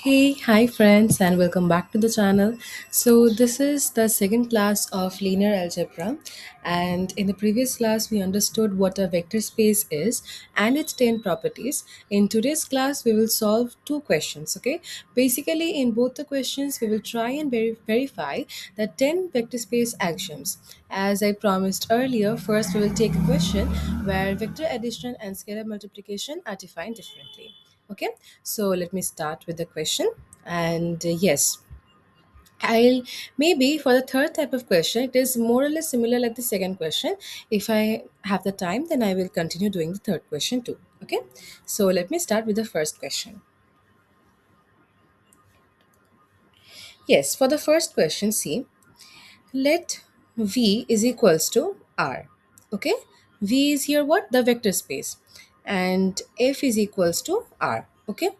Hi friends, and welcome back to the channel. So, this is the second class of linear algebra, and in the previous class, we understood what a vector space is and its 10 properties. In today's class, we will solve two questions. Okay, basically, in both the questions, we will try and verify the 10 vector space axioms. As I promised earlier, first we will take a question where vector addition and scalar multiplication are defined differently. Okay, so let me start with the question. And yes, I'll maybe for the third type of question, it is more or less similar like the second question. If I have the time, then I will continue doing the third question too. Okay, so let me start with the first question. Yes, for the first question, see, let V is equals to R. Okay, V is here what? The vector space, and F is equals to R. Okay,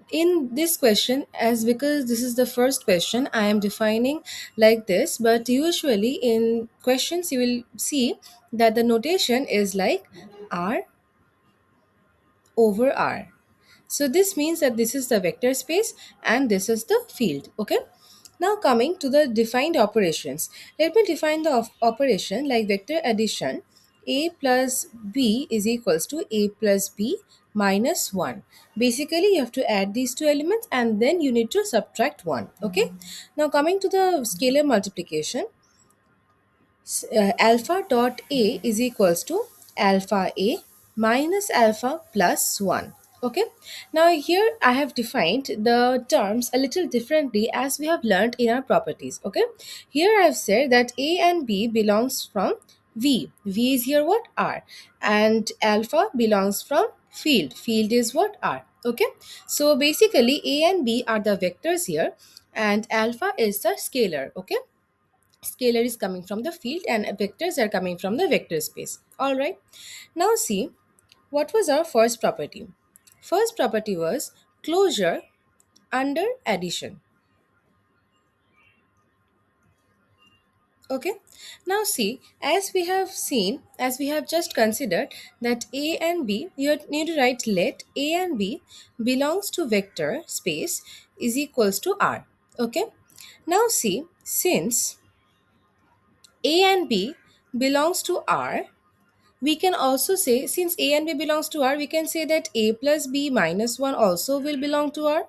in this question, as because this is the first question, I am defining like this, but usually in questions you will see that the notation is like R over R. So this means that this is the vector space and this is the field. Okay, now coming to the defined operations, let me define the operation like vector addition. A plus b is equals to a plus b minus 1. Basically you have to add these two elements and then you need to subtract 1. Okay, now coming to the scalar multiplication, alpha dot a is equals to alpha a minus alpha plus 1. Okay, now here I have defined the terms a little differently as we have learned in our properties. Okay, here I have said that a and b belongs from v is here what? R. And alpha belongs from field is what? R. Okay, so basically a and b are the vectors here and alpha is the scalar. Okay, scalar is coming from the field and vectors are coming from the vector space. All right, now see, what was our first property? First property was closure under addition. Okay, now see, as we have seen, as we have just considered that a and b, you need to write let a and b belongs to vector space is equals to R. Okay, now see, since a and b belongs to R, we can also say, since a and b belongs to R, we can say that a plus b minus 1 also will belong to R,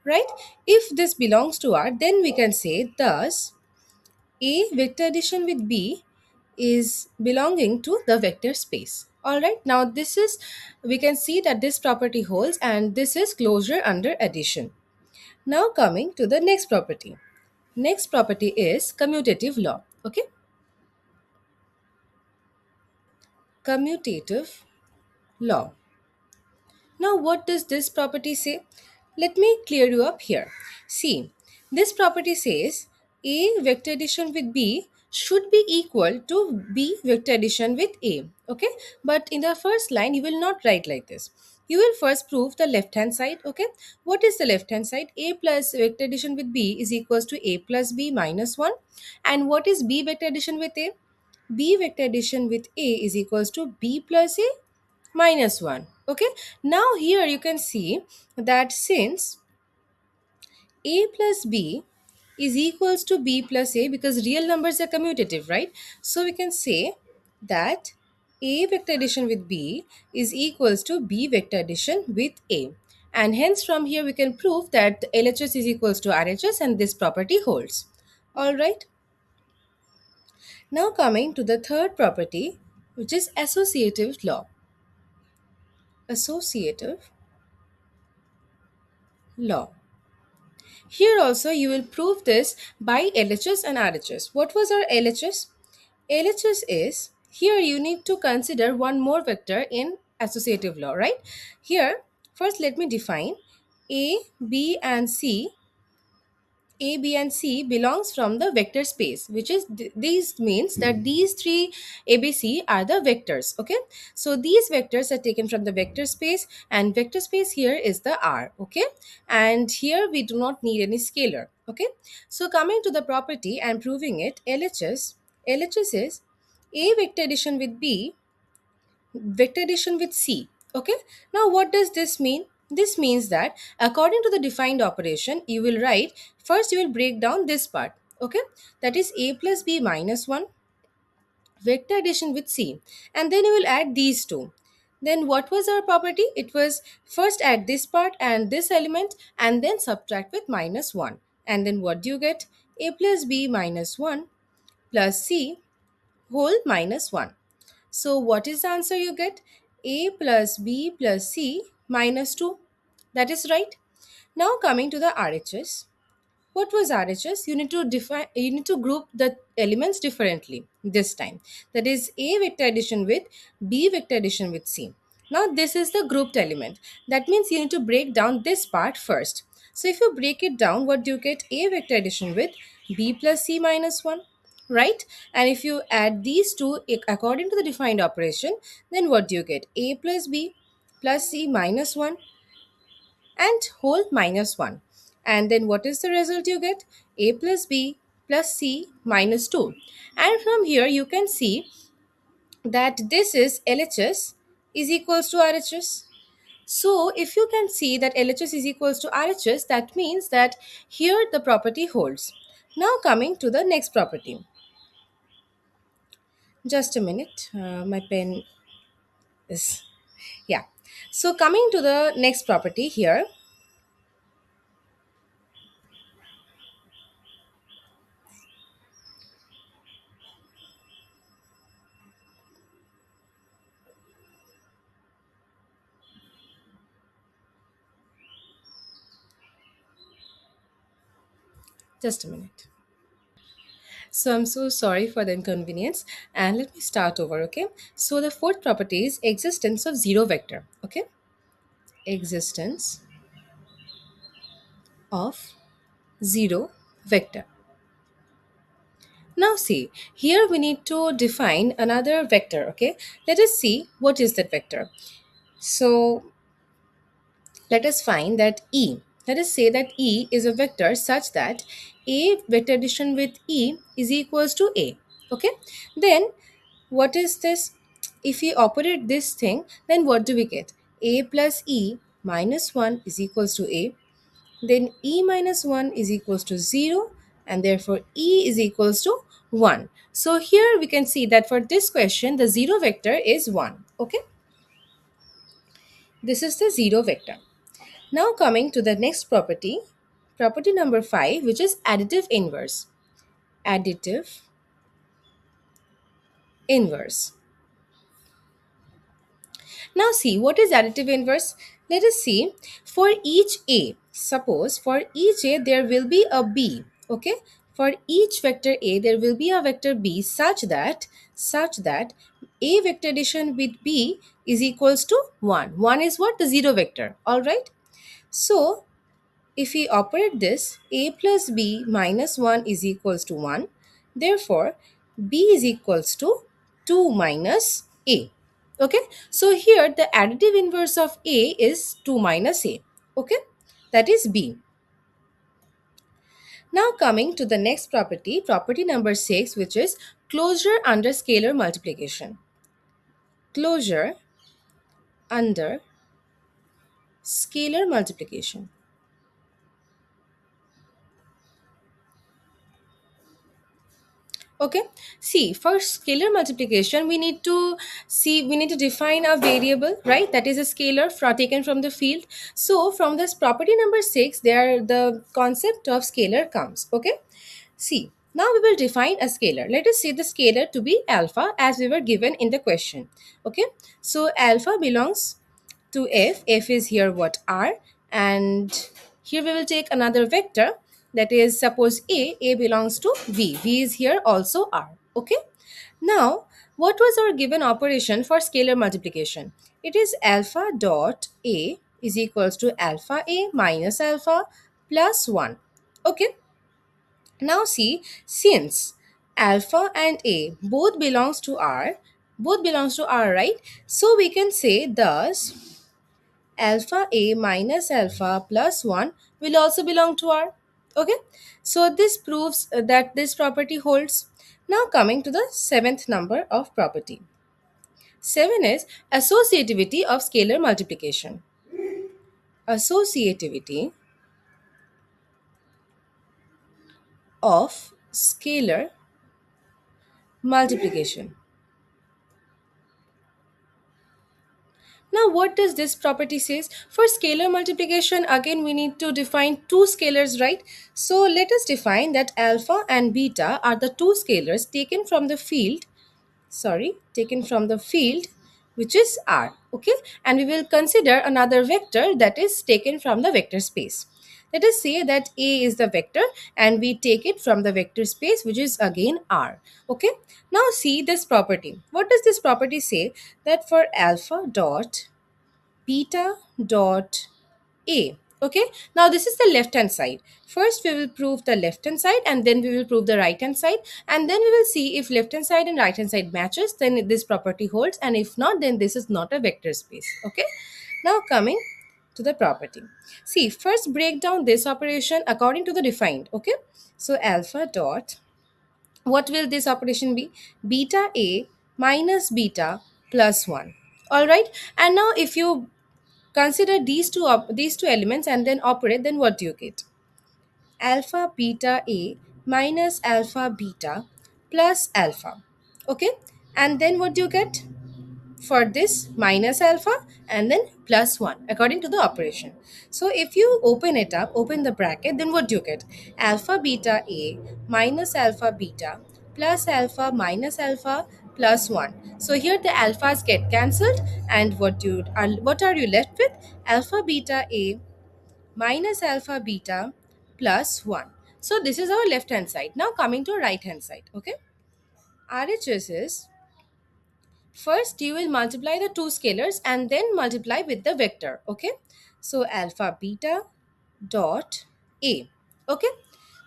right? If this belongs to R, then we can say thus a vector addition with b is belonging to the vector space. All right, now this is, we can see that this property holds and this is closure under addition. Now coming to the next property. Next property is commutative law. Okay, commutative law. Now, what does this property say? Let me clear you up here. See, this property says A vector addition with B should be equal to B vector addition with A. Okay, but in the first line, you will not write like this. You will first prove the left hand side. Okay, what is the left hand side? A plus vector addition with B is equals to A plus B minus 1. And what is B vector addition with A? B vector addition with A is equals to B plus A minus 1. Okay, now here you can see that since a plus b is equals to b plus a, because real numbers are commutative, right? So we can say that a vector addition with b is equals to b vector addition with a, and hence from here we can prove that LHS is equals to RHS and this property holds. All right, now coming to the third property, which is associative law. Associative law. Here also you will prove this by LHS and RHS. What was our LHS? LHS is, here you need to consider one more vector in associative law, right? Here, first let me define A, B and C. A, B and C belongs from the vector space, which is these means that these three A, B, C are the vectors. Okay, so these vectors are taken from the vector space and vector space here is the R. Okay, and here we do not need any scalar. Okay, so coming to the property and proving it, LHS is A vector addition with B vector addition with C. Okay, now what does this mean? This means that according to the defined operation, you will write, first you will break down this part, okay? That is a plus b minus 1 vector addition with c, and then you will add these two. Then what was our property? It was first add this part and this element and then subtract with minus 1. And then what do you get? A plus b minus 1 plus c whole minus 1. So what is the answer you get? A plus b plus c minus 2. That is right. Now coming to the RHS. What was RHS? You need to group the elements differently this time. That is A vector addition with B vector addition with C. Now this is the grouped element. That means you need to break down this part first. So if you break it down, what do you get? A vector addition with B plus C minus 1, right? And if you add these two according to the defined operation, then what do you get? A plus B plus C minus 1 and whole minus 1. And then what is the result you get? A plus b plus c minus 2. And from here you can see that this is LHS is equals to RHS. So if you can see that LHS is equals to RHS, that means that here the property holds. Now coming to the next property. Just a minute. My pen is, yeah. So coming to the next property here. Just a minute. So I'm so sorry for the inconvenience, and let me start over, okay? So the fourth property is existence of zero vector, okay? Existence of zero vector. Now see, here we need to define another vector, okay? Let us see what is that vector. So let us find that E. Let us say that E is a vector such that A vector addition with E is equals to A, okay? Then what is this? If we operate this thing, then what do we get? A plus E minus 1 is equals to A. Then E minus 1 is equals to 0, and therefore E is equals to 1. So here we can see that for this question, the 0 vector is 1. Okay, this is the 0 vector. Now coming to the next property, property number 5, which is additive inverse. Additive inverse. Now see, what is additive inverse? Let us see, for each A, suppose for each A there will be a B, okay? For each vector A there will be a vector B such that A vector addition with B is equals to 1. 1 is what? The 0 vector, alright? So if we operate this, a plus b minus 1 is equals to 1. Therefore, b is equals to 2 minus a. Okay, so here the additive inverse of a is 2 minus a. Okay, that is b. Now coming to the next property, property number 6, which is closure under scalar multiplication. Closure under scalar multiplication. Okay, see, for scalar multiplication we need to define a variable, right? That is a scalar taken from the field. So from this property number 6 there the concept of scalar comes. Okay, see, now we will define a scalar. Let us say the scalar to be alpha as we were given in the question. Okay, so alpha belongs to f is here what? R. And here we will take another vector, that is suppose a belongs to v is here also R. Okay, now what was our given operation for scalar multiplication? It is alpha dot a is equals to alpha a minus alpha plus 1. Okay, now see, since alpha and a both belongs to R, right? So we can say thus alpha a minus alpha plus 1 will also belong to R. Okay, so this proves that this property holds. Now coming to the seventh number of property. 7 is associativity of scalar multiplication. associativity of scalar multiplication. Now, what does this property says? For scalar multiplication, again we need to define two scalars, right? So let us define that alpha and beta are the two scalars taken from the field which is R, okay? And we will consider another vector that is taken from the vector space. Let us say that A is the vector and we take it from the vector space which is again R, okay? Now see this property. What does this property say? That for alpha dot beta dot a. Okay, now this is the left hand side. First we will prove the left hand side and then we will prove the right hand side, and then we will see if left hand side and right hand side matches, then this property holds, and if not, then this is not a vector space. Okay, now coming to the property. See, first break down this operation according to the defined. Okay, so alpha dot, what will this operation be? Beta a minus beta plus 1. All right, and now if you consider these two elements and then operate, then what do you get? Alpha beta a minus alpha beta plus alpha. Okay, and then what do you get? For this, minus alpha and then plus 1 according to the operation. So if you open it up, open the bracket, then what do you get? Alpha beta a minus alpha beta plus alpha minus alpha plus 1. So here the alphas get cancelled, and what are you left with? Alpha beta a minus alpha beta plus 1. So this is our left hand side. Now coming to right hand side. Okay, RHS is, first, you will multiply the two scalars and then multiply with the vector. Okay. So alpha beta dot a. Okay.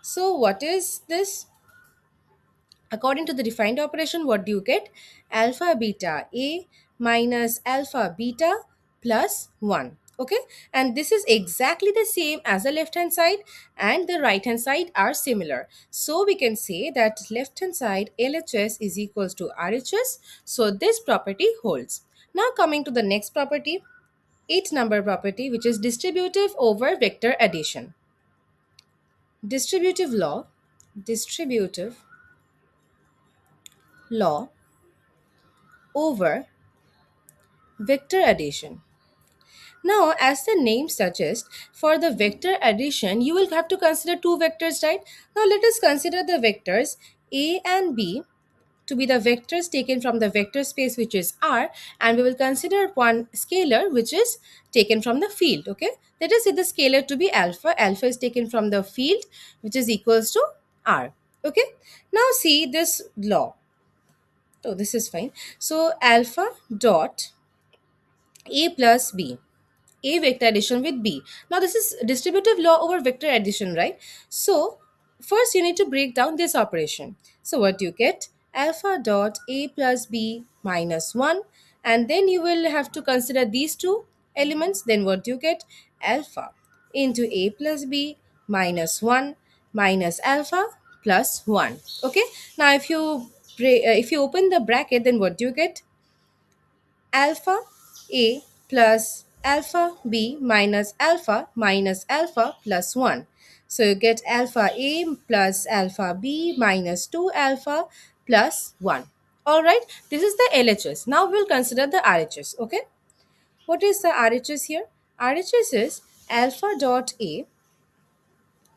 So what is this? According to the defined operation, what do you get? Alpha beta a minus alpha beta plus 1. Okay, and this is exactly the same as the left hand side, and the right hand side are similar. So we can say that left hand side LHS is equals to RHS. So this property holds. Now coming to the next property, 8 number property, which is distributive over vector addition. Distributive law, distributive law over vector addition. Now, as the name suggests, for the vector addition, you will have to consider two vectors, right? Now, let us consider the vectors A and B to be the vectors taken from the vector space which is R, and we will consider one scalar which is taken from the field. Okay, let us say the scalar to be alpha. Alpha is taken from the field which is equals to R. Okay, now see this law. Oh, this is fine. So alpha dot A plus B, A vector addition with B. Now this is distributive law over vector addition, right? So first you need to break down this operation. So what do you get? Alpha dot A plus B minus 1, and then you will have to consider these two elements. Then what do you get? Alpha into A plus B minus 1 minus alpha plus 1. Okay, now if you open the bracket, then what do you get? Alpha A plus alpha B minus alpha plus 1. So you get alpha A plus alpha B minus 2 alpha plus 1. Alright, this is the LHS. Now we'll consider the RHS. Okay, what is the RHS here? RHS is alpha dot A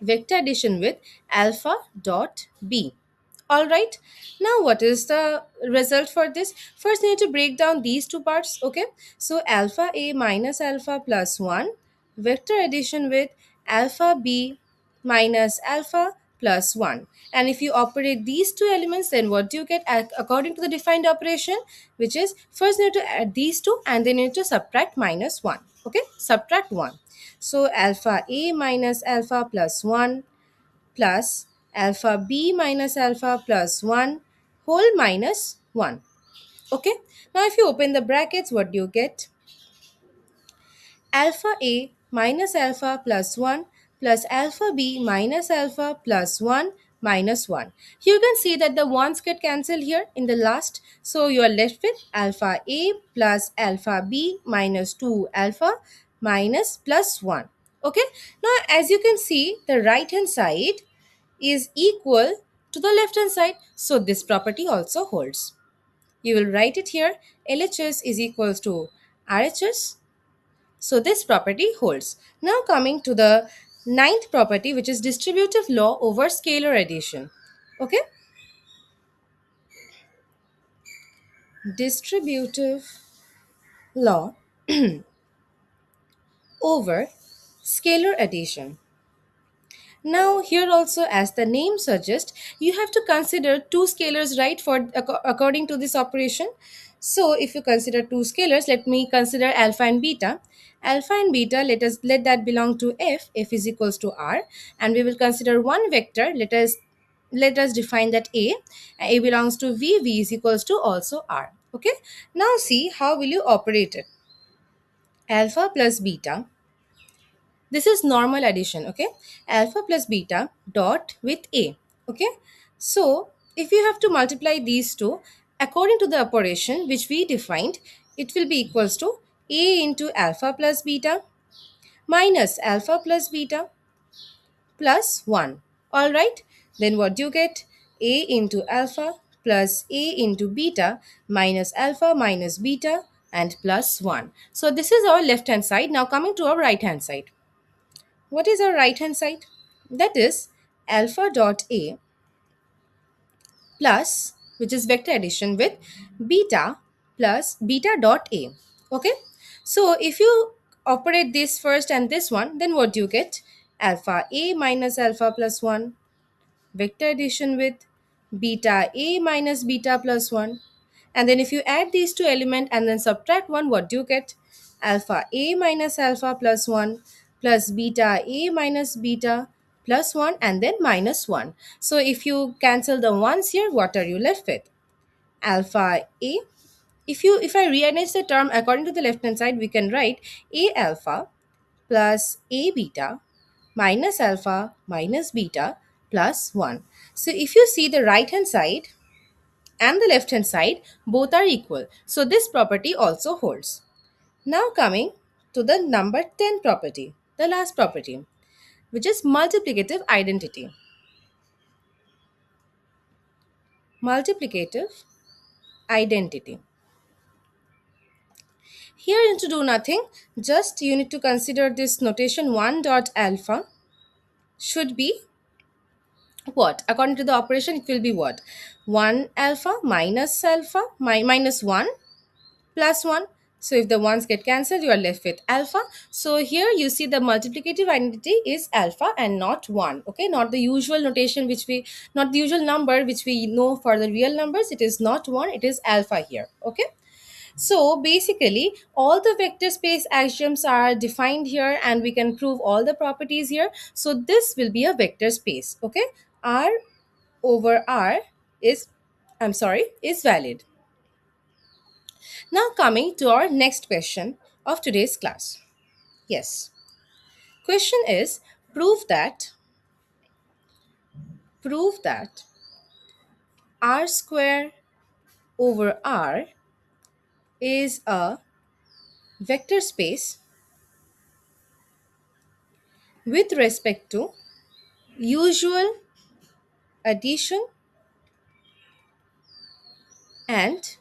vector addition with alpha dot b. All right, now what is the result for this? First you need to break down these two parts. Okay, so alpha a minus alpha plus 1 vector addition with alpha b minus alpha plus 1, and if you operate these two elements, then what do you get? According to the defined operation, which is first you need to add these two and then you need to subtract minus 1. Okay, subtract 1. So alpha a minus alpha plus 1 plus alpha b minus alpha plus 1 whole minus 1. Okay, now if you open the brackets, what do you get? Alpha a minus alpha plus 1 plus alpha b minus alpha plus 1 minus 1. You can see that the ones get cancelled here in the last. So you are left with alpha a plus alpha b minus 2 alpha minus plus 1. Okay, now as you can see, the right hand side is equal to the left hand side, so this property also holds. You will write it here, LHS is equals to RHS, so this property holds. Now coming to the ninth property, which is distributive law over scalar addition. Okay, distributive law over scalar addition. Now here also, as the name suggests, you have to consider two scalars, right, for according to this operation. So if you consider two scalars, let me consider alpha and beta. Alpha and beta, let that belong to f is equals to r, and we will consider one vector. Let us define that a belongs to v is equals to also r. Okay, now see how will you operate it. Alpha plus beta, this is normal addition. Okay, alpha plus beta dot with a. Okay, so if you have to multiply these two according to the operation which we defined, it will be equals to a into alpha plus beta minus alpha plus beta plus 1. All right, then what do you get? A into alpha plus a into beta minus alpha minus beta and plus 1. So this is our left hand side. Now coming to our right hand side. What is our right hand side? That is alpha dot a plus, which is vector addition, with beta plus beta dot a. Okay, so if you operate this first and this one, then what do you get? Alpha a minus alpha plus 1, vector addition with beta a minus beta plus 1. And then if you add these two elements and then subtract 1, what do you get? Alpha a minus alpha plus 1 plus beta a minus beta plus 1 and then minus 1. So if you cancel the ones here, what are you left with? Alpha a. If I rearrange the term according to the left hand side, we can write a alpha plus a beta minus alpha minus beta plus 1. So if you see the right hand side and the left hand side, both are equal. So this property also holds. Now coming to the number 10 property, the last property, which is multiplicative identity. Multiplicative identity. Here you need to do nothing, just you need to consider this notation 1 dot alpha should be what? According to the operation, it will be what? 1 alpha minus 1 plus 1. So if the ones get cancelled, you are left with alpha. So here you see the multiplicative identity is alpha and not 1. Okay, not the usual notation not the usual number which we know for the real numbers. It is not 1, it is alpha here. Okay. So basically, all the vector space axioms are defined here and we can prove all the properties here. So this will be a vector space. Okay. R over R is, is valid. Now coming to our next question of today's class. Yes. Question is, prove that R square over R is a vector space with respect to usual, addition and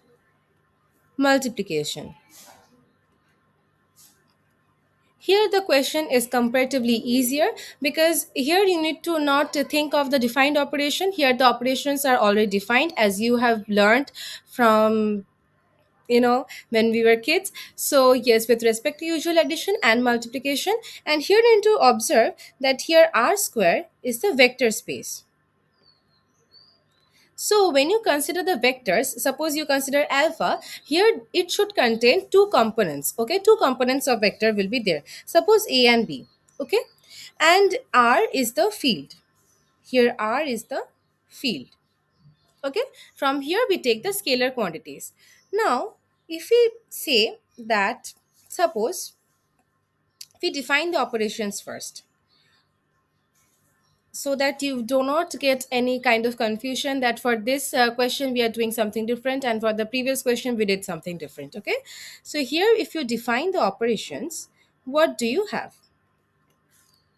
multiplication. Here the question is comparatively easier because here you need to not think of the defined operation. Here the operations are already defined as you have learned from when we were kids. So yes, with respect to usual addition and multiplication, and here you need to observe that here R square is the vector space. So when you consider the vectors, suppose you consider alpha, here it should contain two components. Okay, two components of vector will be there. Suppose A and B. Okay, and R is the field. Here R is the field. Okay, from here we take the scalar quantities. Now, if we say that, suppose we define the operations first, so that you do not get any kind of confusion that for this question we are doing something different and for the previous question we did something different. Okay, so here if you define the operations, what do you have?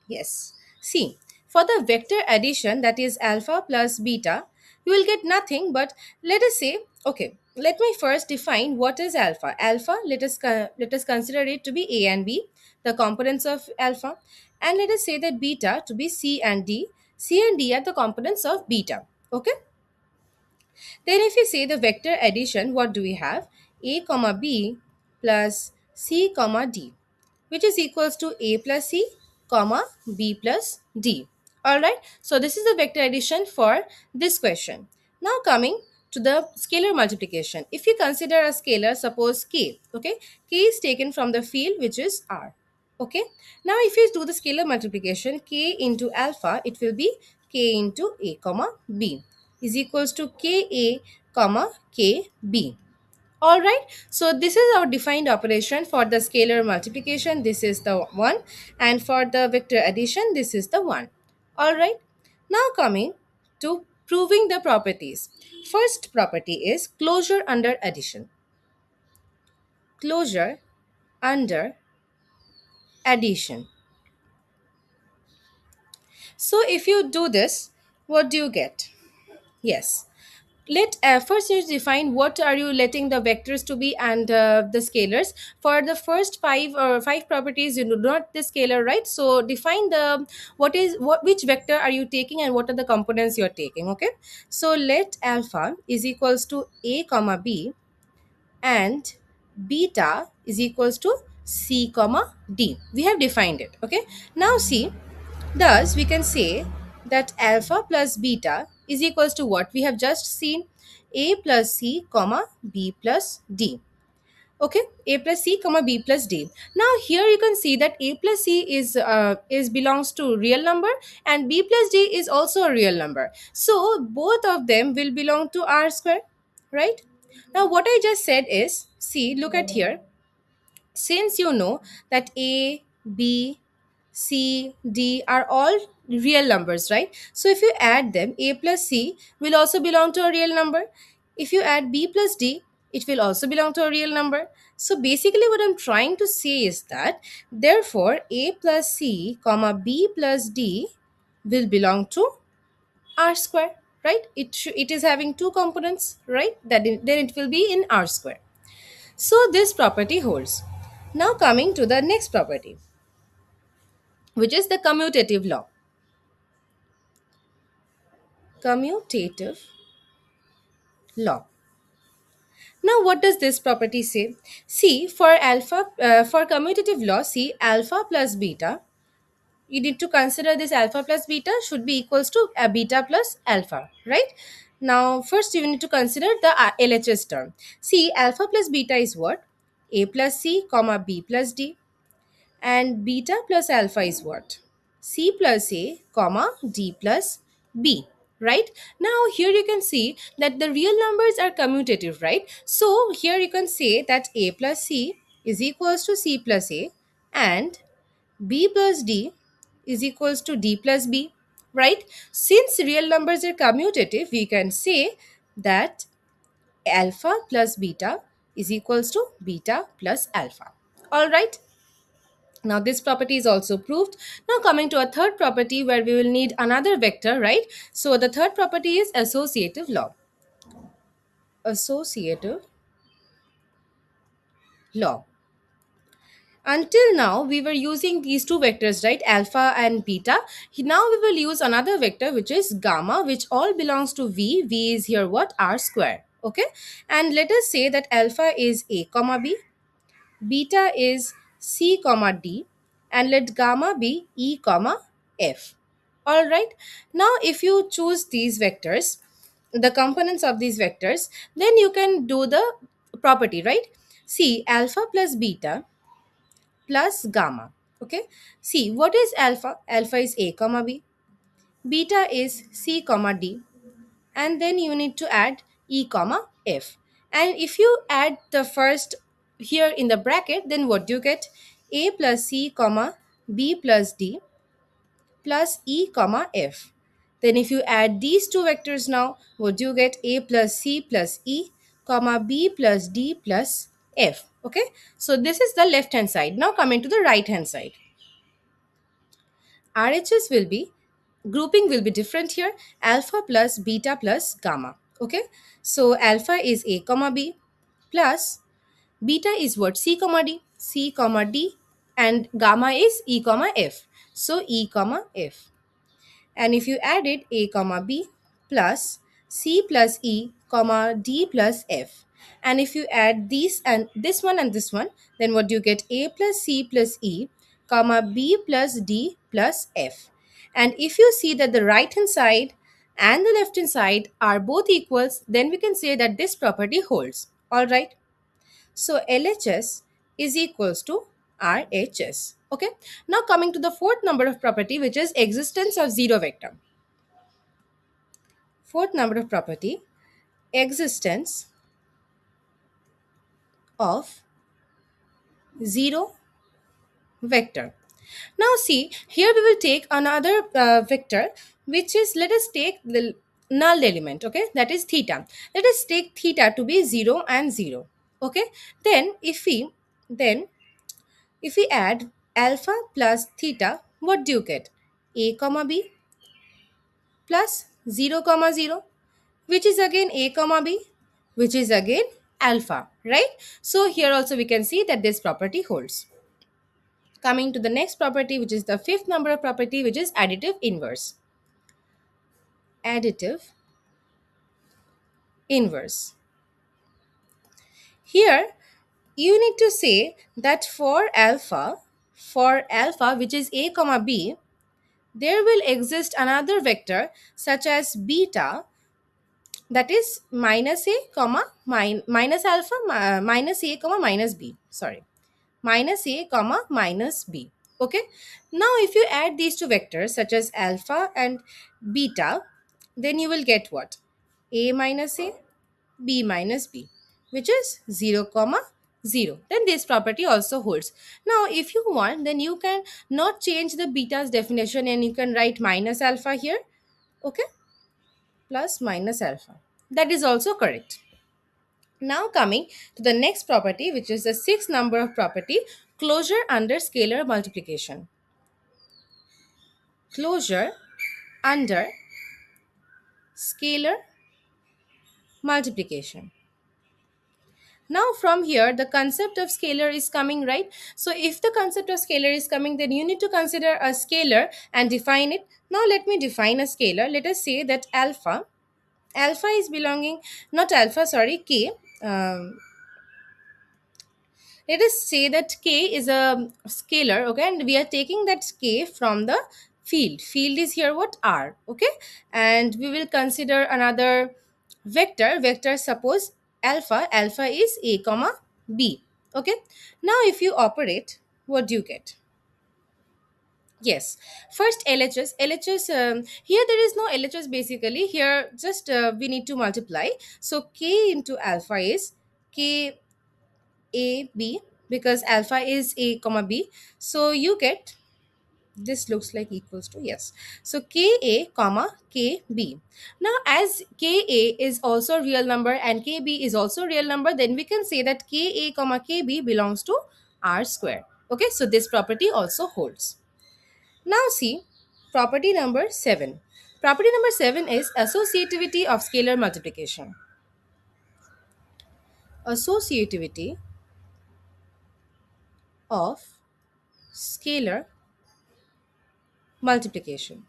Yes. See, for the vector addition, that is alpha plus beta, you will get nothing but, let us say, okay, let me first define what is alpha. Alpha, let us consider it to be A and B, the components of alpha, and let us say that beta to be C and D. C and D are the components of beta. Okay? Then if you say the vector addition, what do we have? A comma B plus C comma D, which is equals to A plus C comma B plus D. Alright, so this is the vector addition for this question. Now coming to the scalar multiplication. If you consider a scalar, suppose K, okay, K is taken from the field which is R. Okay, now if you do the scalar multiplication, K into alpha, it will be K into A comma B is equals to Ka comma Kb. All right, so this is our defined operation for the scalar multiplication. This is the one, and for the vector addition, this is the one. All right, now coming to proving the properties. First property is closure under addition. Closure under addition. So if you do this, what do you get? Yes. Let first you define what are you letting the vectors to be and the scalars. For the first five properties, you do not the scalar, right? So define the which vector are you taking and what are the components you're taking. Okay, so let alpha is equals to A comma B and beta is equals to C comma D. We have defined it. Okay, now see, thus we can say that alpha plus beta is equals to what we have just seen, A plus C comma B plus D. Okay, A plus C comma B plus D. Now here you can see that A plus C is belongs to real number and B plus D is also a real number. So both of them will belong to R square, right? Now what I just said is, see, look at here, since you know that A, B, C, D are all real numbers, right? So if you add them, A plus C will also belong to a real number. If you add B plus D, it will also belong to a real number. So basically what I'm trying to say is that therefore A plus C comma B plus D will belong to R square, right? It is having two components, right? Then it will be in R square. So this property holds. Now coming to the next property, which is the commutative law. Commutative law. Now what does this property say? See, for commutative law, see, alpha plus beta, you need to consider this alpha plus beta should be equals to beta plus alpha, right? Now first you need to consider the LHS term. See, alpha plus beta is what? A plus C comma B plus D. And beta plus alpha is what? C plus A comma D plus B, right? Now here you can see that the real numbers are commutative, right? So here you can say that A plus C is equals to C plus A and B plus D is equals to D plus B, right? Since real numbers are commutative, we can say that alpha plus beta is equals to beta plus alpha. All right. Now this property is also proved. Now coming to a third property where we will need another vector, right? So the third property is associative law. Associative law. Until now we were using these two vectors, right? Alpha and beta. Now we will use another vector which is gamma, which all belongs to V. V is here what? R square. Okay. And let us say that alpha is A comma B, beta is C comma D, and let gamma be E comma F. All right. Now if you choose these vectors, the components of these vectors, then you can do the property, right? See, alpha plus beta plus gamma. Okay. See, what is alpha? Alpha is A comma B, beta is C comma D, and then you need to add E comma F. And if you add the first here in the bracket, then what do you get? A plus C comma B plus D plus E comma F. Then if you add these two vectors now, what do you get? A plus C plus E comma B plus D plus F. Okay, so this is the left hand side. Now coming to the right hand side, RHS will be, grouping will be different here, alpha plus beta plus gamma. Okay, so alpha is a comma b plus beta is what, c comma d, c comma d, and gamma is e comma f, so e comma f. And if you added a comma b plus c plus e comma d plus f, and if you add these and this one, then what do you get? A plus c plus e comma b plus d plus f. And if you see that the right hand side and the left hand side are both equals, then we can say that this property holds. All right, so LHS is equals to RHS. Okay, now coming to the fourth number of property, which is existence of zero vector. Fourth number of property, existence of zero vector. Now see, here we will take another vector, which is, let us take the null element, okay, that is theta. Let us take theta to be 0 and 0. Okay, then if we add alpha plus theta, what do you get? A comma b plus 0 comma 0, which is again a comma b, which is again alpha, right? So here also we can see that this property holds. Coming to the next property, which is the fifth number of property, which is additive inverse. Additive inverse. Here you need to say that for alpha which is a comma b, there will exist another vector such as beta, that is minus a comma minus alpha minus a comma minus b, sorry, minus a comma minus b. Okay, now if you add these two vectors such as alpha and beta, then you will get what? A minus a, b minus b, which is 0 comma 0. Then this property also holds. Now if you want, then you can not change the beta's definition and you can write minus alpha here. Okay, plus minus alpha, that is also correct. Now coming to the next property, which is the sixth number of property, closure under scalar multiplication. Closure under scalar multiplication. Now from here, the concept of scalar is coming, right? So if the concept of scalar is coming, then you need to consider a scalar and define it. Now let me define a scalar. Let us say that alpha is belonging, not alpha, sorry, k. Um, Let us say that k is a scalar, okay, and we are taking that k from the field is here what? R. Okay, and we will consider another vector suppose alpha is a comma b. Okay, now if you operate, what do you get? Yes, first LHS, here there is no LHS basically, here just we need to multiply. So k into alpha is k a b, because alpha is a comma b, so you get, this looks like equals to, yes, so ka comma kb. Now as ka is also real number and kb is also real number, then we can say that ka comma kb belongs to r square. Okay, so this property also holds. Now see property number 7. Property number 7 is associativity of scalar multiplication. Associativity of scalar multiplication.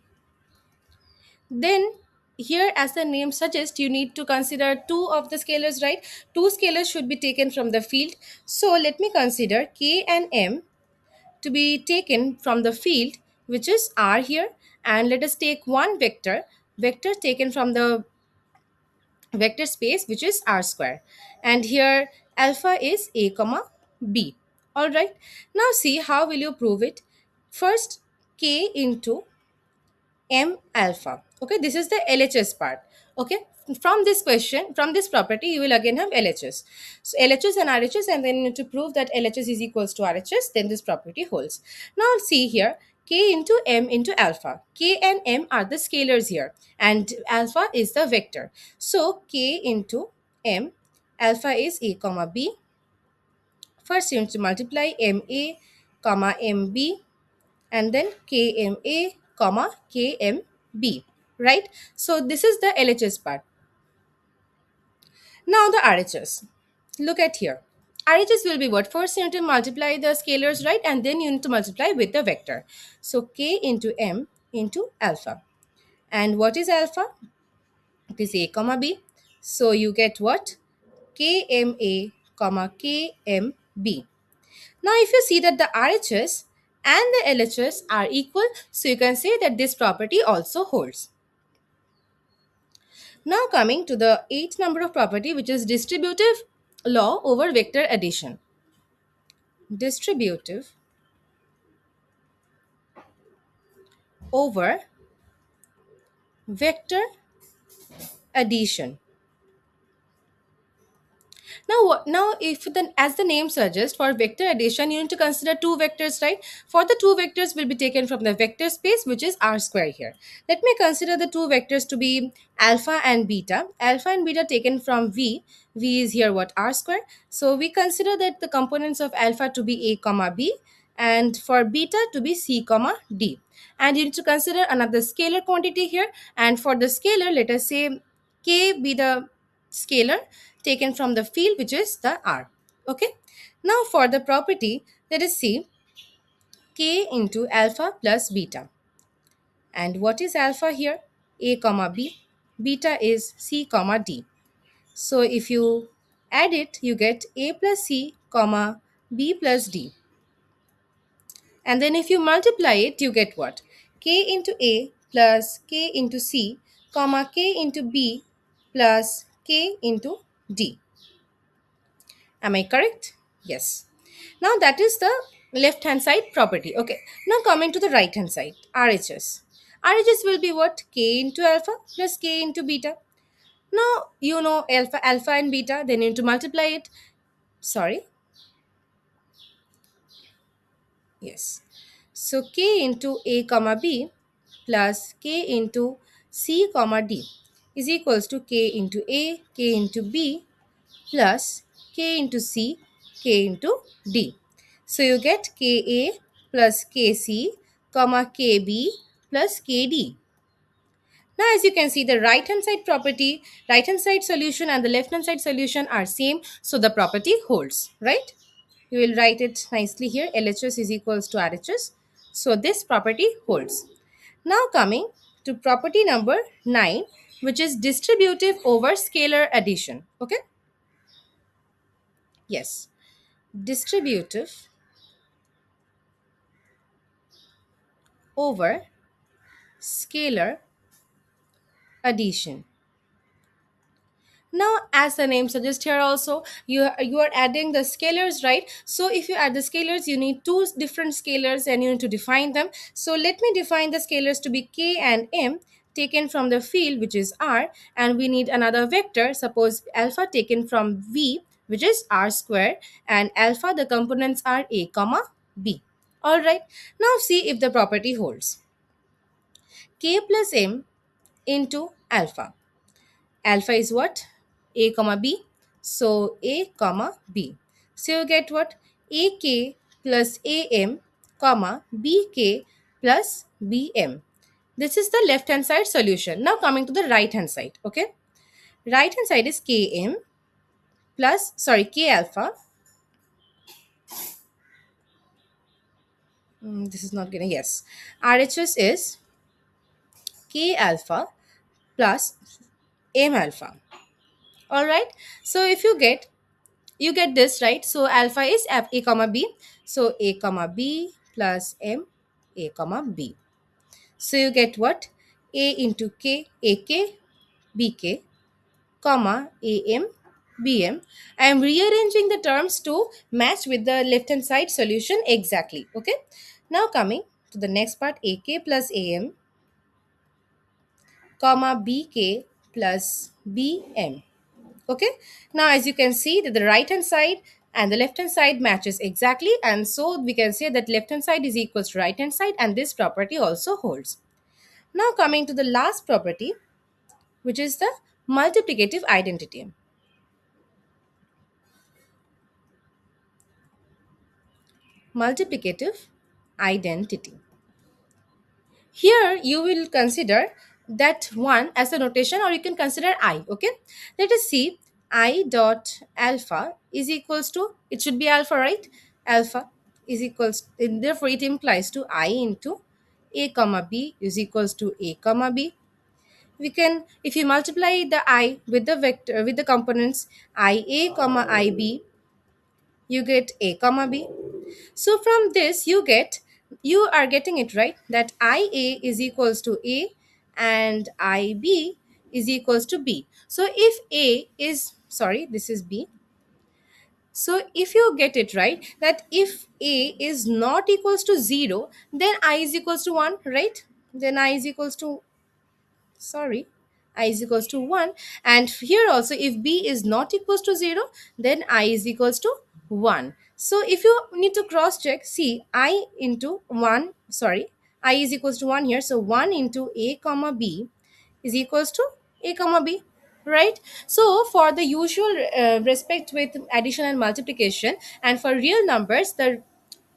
Then here, as the name suggests, you need to consider two of the scalars, right? Two scalars should be taken from the field. So let me consider k and m to be taken from the field, which is r here, and let us take one vector taken from the vector space, which is r square, and here alpha is a comma b. All right, now see how will you prove it. First, k into m alpha. Okay, this is the LHS part. Okay, from this question, from this property, you will again have LHS. So LHS and RHS, and then to prove that LHS is equals to RHS, then this property holds. Now see here, k into m into alpha. K and m are the scalars here, and alpha is the vector. So k into m, alpha is a comma b. First you need to multiply MA comma MB and then KMA comma KMB, right? So this is the LHS part. Now the RHS. Look at here. RHS will be what? First you need to multiply the scalars, right? And then you need to multiply with the vector. So K into M into alpha. And what is alpha? It is A comma B. So you get what? KMA comma KMB. Now if you see that the RHS and the LHS are equal, so you can say that this property also holds. Now coming to the eighth number of property, which is distributive law over vector addition. Distributive over vector addition. Now, if then as the name suggests, for vector addition, you need to consider two vectors, right? For the two vectors will be taken from the vector space, which is R square here. Let me consider the two vectors to be alpha and beta. Alpha and beta taken from V. V is here what? R square. So we consider that the components of alpha to be A comma B and for beta to be C comma D. And you need to consider another scalar quantity here. And for the scalar, let us say K be the scalar taken from the field which is the R. Okay. Now for the property, let us see K into alpha plus beta. And what is alpha here? A comma B. Beta is C comma D. So if you add it, you get A plus C comma B plus D. And then if you multiply it, you get what? K into A plus K into C comma K into B plus K into D. Am I correct? Yes. Now that is the left hand side property. Okay. Now coming to the right hand side, RHS. RHS will be what? K into alpha plus K into beta. Now you know alpha and beta, then you need to multiply it. Sorry. Yes. So K into A comma B plus K into C comma D is equals to K into A, K into B plus K into C, K into D. So you get Ka plus Kc comma Kb plus Kd. Now as you can see, the right hand side property, right hand side solution and the left hand side solution are same. So the property holds, right? You will write it nicely here. LHS is equals to RHS. So this property holds. Now coming to property number 9, which is distributive over scalar addition. Okay? Yes. Distributive over scalar addition. Now, as the name suggests here also, you are adding the scalars, right? So if you add the scalars, you need two different scalars and you need to define them. So let me define the scalars to be K and M taken from the field which is R, and we need another vector, suppose alpha taken from V which is R square, and alpha the components are A comma B. Alright, now see if the property holds. K plus M into alpha. Alpha is what? A comma B. So A comma B. So you get what? AK plus AM comma BK plus BM. This is the left hand side solution. Now coming to the right hand side. Okay. Right hand side is Km plus, sorry, K alpha. This is not getting, yes. RHS is K alpha plus M alpha. All right. So if you get this, right? So alpha is A comma B. So A comma B plus M A comma B. So you get what? A into K, AK, BK, comma, AM, BM. I am rearranging the terms to match with the left hand side solution exactly. Okay. Now coming to the next part, AK plus AM, comma, BK plus BM. Okay. Now as you can see that the right hand side and the left hand side matches exactly, and so we can say that left hand side is equals to right hand side, and this property also holds. Now coming to the last property, which is the multiplicative identity. multiplicative identity. Here you will consider that 1 as a notation, or you can consider I. Okay, let us see. I dot alpha is equals to, it should be alpha, right? Alpha is equals, therefore it implies to I into a comma b is equals to a comma b. We can, if you multiply the I with the vector, with the components I a comma I b, you get a comma b. So from this you get, you are getting it right, that IA is equals to A and IB is equals to B. So if A is, sorry, this is B. So if you get it right, that if A is not equals to 0, then I is equals to 1, right? Then I is equals to, sorry, I is equals to 1. And here also, if b is not equals to 0, then I is equals to 1. So if you need to cross check, see, I into 1, sorry, I is equals to 1 here, so 1 into a comma b is equals to a comma b, right? So for the usual respect with addition and multiplication, and for real numbers, the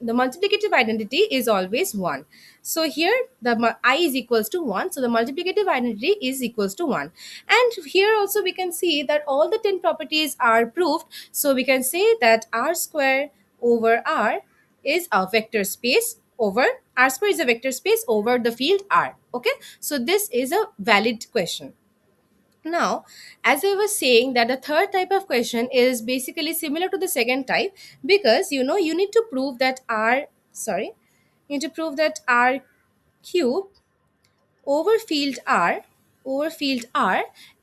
multiplicative identity is always 1. So here the I is equals to 1, so the multiplicative identity is equals to 1. And here also we can see that all the 10 properties are proved. So we can say that r square over r is a vector space over, r square is a vector space over the field r. Okay, so this is a valid question. Now, as I was saying, that the third type of question is basically similar to the second type, because you need to prove that r, sorry, you need to prove that r cube over field r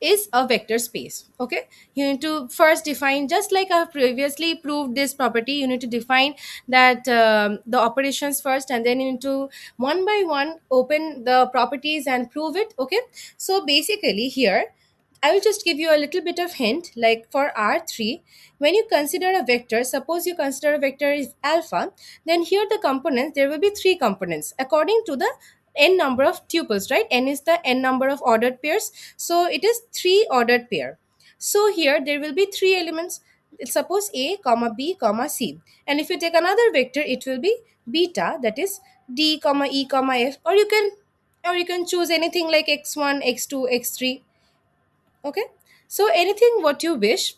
is a vector space. Okay, you need to first define, just like I have previously proved this property, you need to define that the operations first, and then you need to one by one open the properties and prove it. Okay, so basically here I will just give you a little bit of hint. Like for R3, when you consider a vector, suppose you consider a vector is alpha, then here the components, there will be three components according to the n number of tuples, right? N is the n number of ordered pairs. So it is three ordered pair. So here there will be three elements. Suppose A, comma B, comma C. And if you take another vector, it will be beta, that is D, comma E, comma F, or you can choose anything like x1, x2, x3. Okay, so anything what you wish,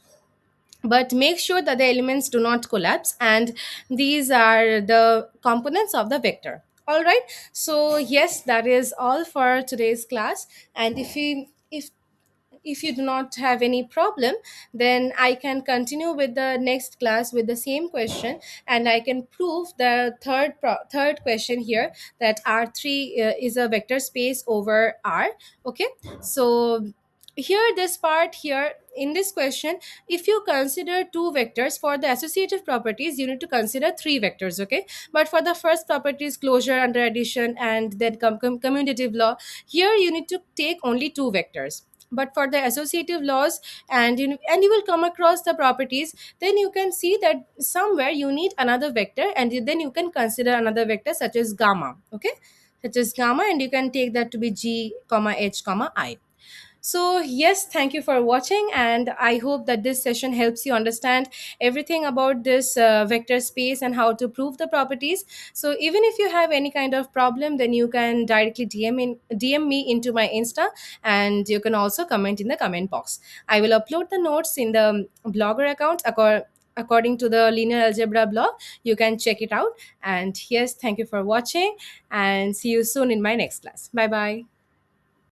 but make sure that the elements do not collapse, and these are the components of the vector. All right, so yes, that is all for today's class. And if you do not have any problem, then I can continue with the next class with the same question, and I can prove the third question here, that R3 is a vector space over R. Okay, so here this part here in this question, if you consider two vectors, for the associative properties you need to consider three vectors. Okay, but for the first properties, closure under addition, and then commutative law, here you need to take only two vectors. But for the associative laws, and you will come across the properties, then you can see that somewhere you need another vector, and then you can consider another vector such as gamma. Okay, such as gamma, and you can take that to be g comma h comma I. So, yes, thank you for watching, and I hope that this session helps you understand everything about this vector space and how to prove the properties. So, even if you have any kind of problem, then you can directly DM me into my Insta, and you can also comment in the comment box. I will upload the notes in the blogger account according to the Linear Algebra blog. You can check it out. And yes, thank you for watching, and see you soon in my next class. Bye bye.